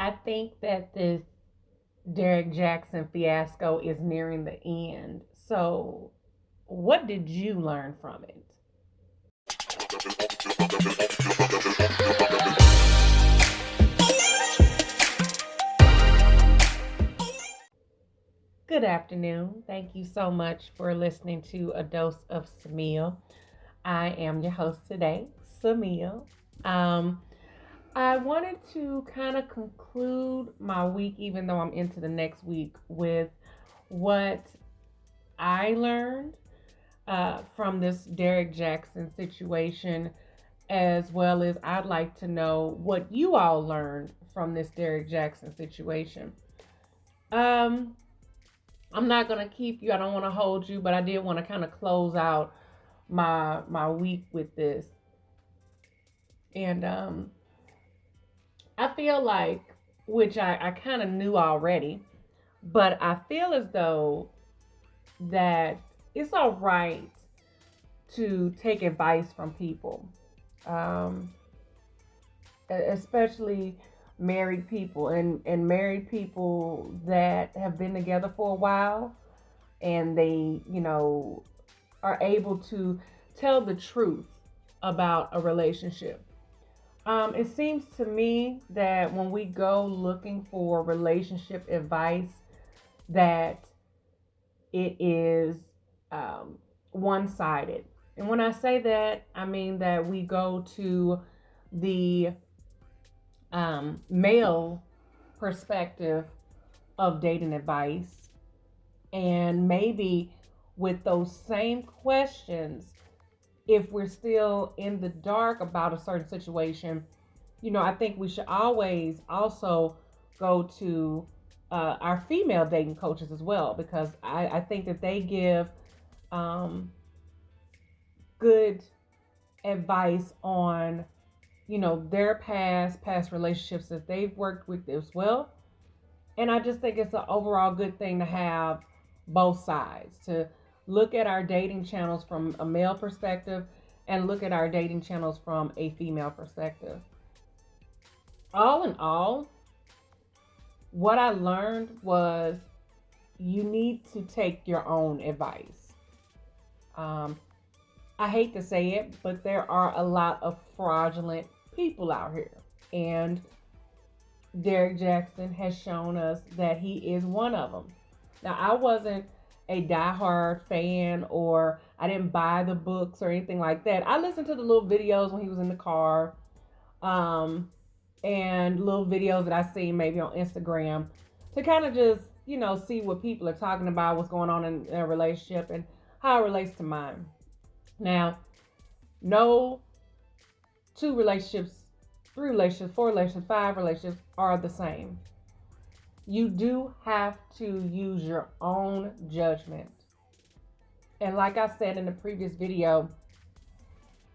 I think that this Derrick Jaxn fiasco is nearing the end. So, what did you learn from it? Good afternoon. Thank you so much for listening to A Dose of Samille. I am your host today, Samille. Um, I wanted to kind of conclude my week, even though I'm into the next week, with what I learned from this Derrick Jaxn situation, as well as I'd like to know what you all learned from this Derrick Jaxn situation. Um, I'm not gonna keep you. I don't want to hold you, but I did want to kind of close out my week with this, and I feel like, which I kind of knew already, but I feel as though that it's all right to take advice from people, um, especially married people and married people that have been together for a while and they, are able to tell the truth about a relationship. It seems to me that when we go looking for relationship advice, that it is um, one-sided. And when I say that, I mean that we go to the male perspective of dating advice, and maybe with those same questions, if we're still in the dark about a certain situation, I think we should always also go to our female dating coaches as well, because I think that they give um, good advice on, their past relationships that they've worked with as well. And I just think it's an overall good thing to have both sides, to look at our dating channels from a male perspective and look at our dating channels from a female perspective. All in all, what I learned was you need to take your own advice. Um, I hate to say it, but there are a lot of fraudulent people out here. And Derrick Jaxn has shown us that he is one of them. Now, I wasn't a diehard fan, or I didn't buy the books or anything like that. I listened to the little videos when he was in the car, um, and little videos that I seen maybe on Instagram to kind of just, see what people are talking about, what's going on in their relationship, and how it relates to mine. Now, no two relationships, three relationships, four relationships, five relationships are the same. You do have to use your own judgment. And like I said in the previous video,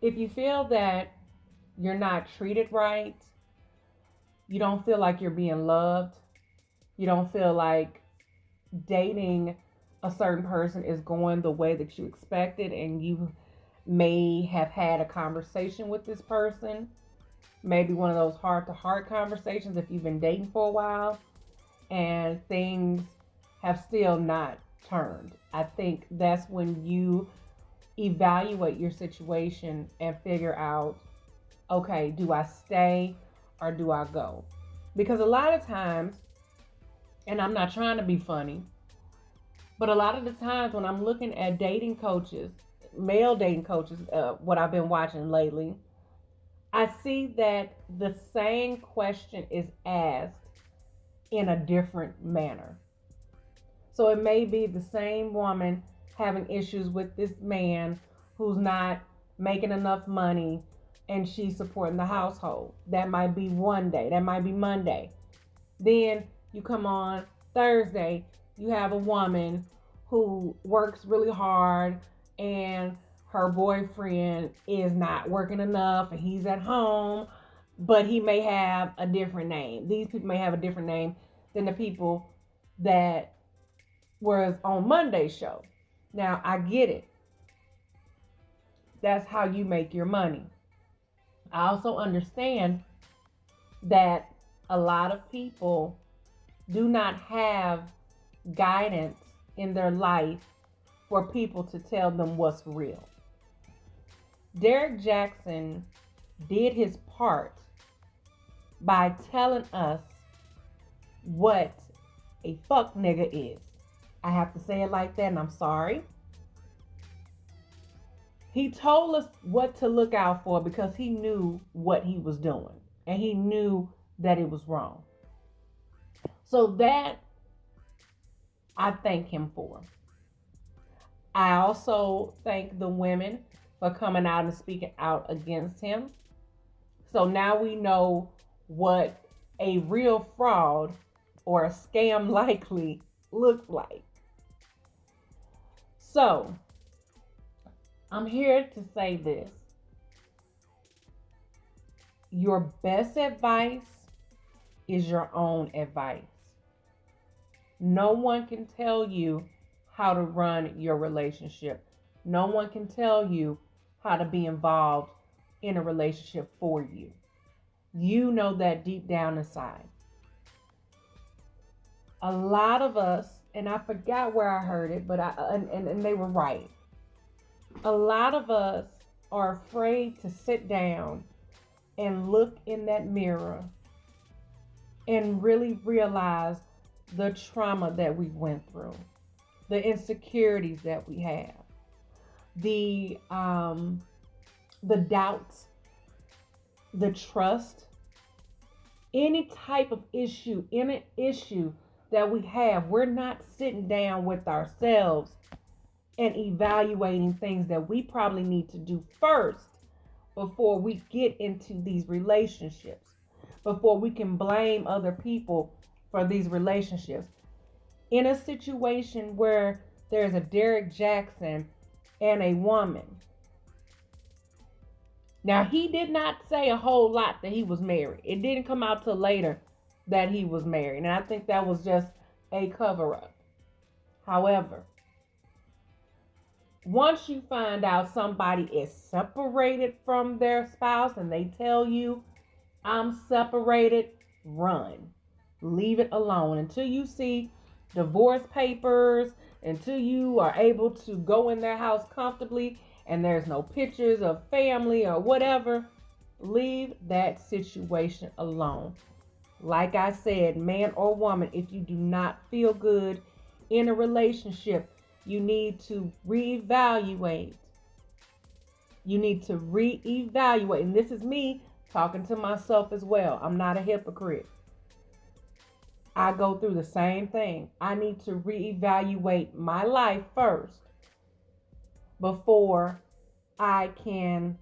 if you feel that you're not treated right, you don't feel like you're being loved, you don't feel like dating a certain person is going the way that you expected, and you may have had a conversation with this person, maybe one of those heart to heart conversations if you've been dating for a while, and things have still not turned. I think that's when you evaluate your situation and figure out, okay, do I stay or do I go? Because a lot of times, and I'm not trying to be funny, but a lot of the times when I'm looking at dating coaches, male dating coaches, what I've been watching lately, I see that the same question is asked in a different manner. So it may be the same woman having issues with this man who's not making enough money and she's supporting the household. That might be one day, that might be Monday. Then you come on Thursday, you have a woman who works really hard and her boyfriend is not working enough and he's at home, but he may have a different name. These people may have a different name than the people that was on Monday's show. Now, I get it. That's how you make your money. I also understand that A lot of people do not have guidance in their life for people to tell them what's real. Derrick Jaxn did his part by telling us what a fuck nigga is. I have to say it like that, and I'm sorry. He told us what to look out for because he knew what he was doing, and he knew that it was wrong. So that I thank him for. I also thank the women for coming out and speaking out against him. So now we know what a real fraud or a scam likely looks like. So I'm here to say this. Your best advice is your own advice. No one can tell you how to run your relationship. No one can tell you how to be involved in a relationship for you. You know that deep down inside. A lot of us, and I forgot where I heard it, but and they were right. A lot of us are afraid to sit down and look in that mirror and really realize the trauma that we went through, the insecurities that we have, the doubts, the trust, any type of issue, any issue that we have. We're not sitting down with ourselves and evaluating things that we probably need to do first before we get into these relationships, before we can blame other people for these relationships. In a situation where there's a Derrick Jaxn and a woman. Now, he did not say a whole lot that he was married. It didn't come out till later that he was married. And I think that was just a cover-up. However, once you find out somebody is separated from their spouse and they tell you, I'm separated, run. Leave it alone until you see divorce papers, until you are able to go in their house comfortably and there's no pictures of family or whatever. Leave that situation alone. Like I said, man or woman, if you do not feel good in a relationship, you need to reevaluate. You need to reevaluate. And this is me talking to myself as well. I'm not a hypocrite. I go through the same thing. I need to reevaluate my life first before I can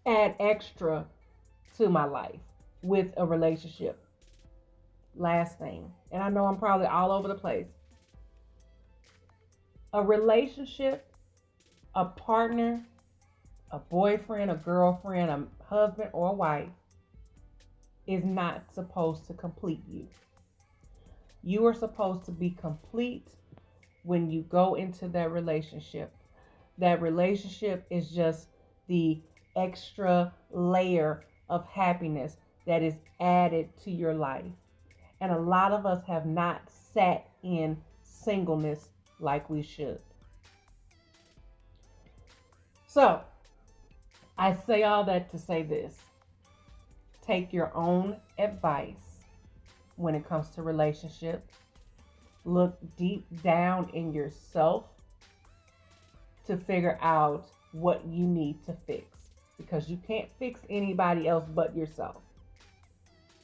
add extra to my life with a relationship. Last thing, and I know I'm probably all over the place. A relationship, a partner, a boyfriend, a girlfriend, a husband, or a wife is not supposed to complete you. You are supposed to be complete when you go into that relationship. That relationship is just the extra layer of happiness that is added to your life. And a lot of us have not sat in singleness like we should. So, I say all that to say this. Take your own advice when it comes to relationships. Look deep down in yourself to figure out what you need to fix. Because you can't fix anybody else but yourself.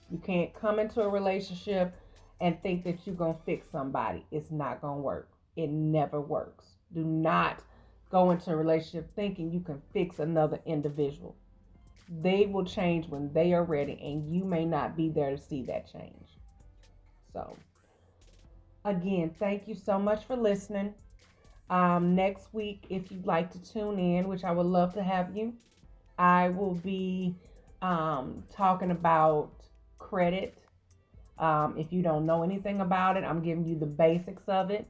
You can't come into a relationship and think that you're going to fix somebody. It's not going to work. It never works. Do not go into a relationship thinking you can fix another individual. They will change when they are ready, and you may not be there to see that change. So, again, thank you so much for listening. Next week, if you'd like to tune in, which I would love to have you, I will be talking about credit. If you don't know anything about it, I'm giving you the basics of it.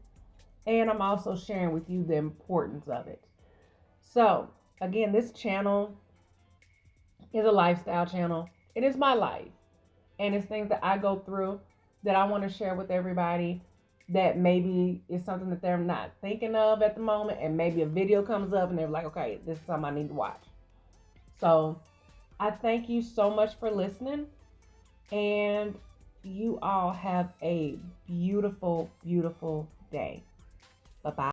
And I'm also sharing with you the importance of it. So, again, this channel is a lifestyle channel. It is my life. And it's things that I go through that I want to share with everybody, that maybe is something that they're not thinking of at the moment. And maybe a video comes up and they're like, okay, this is something I need to watch. So I thank you so much for listening. And you all have a beautiful, beautiful day. Bye bye.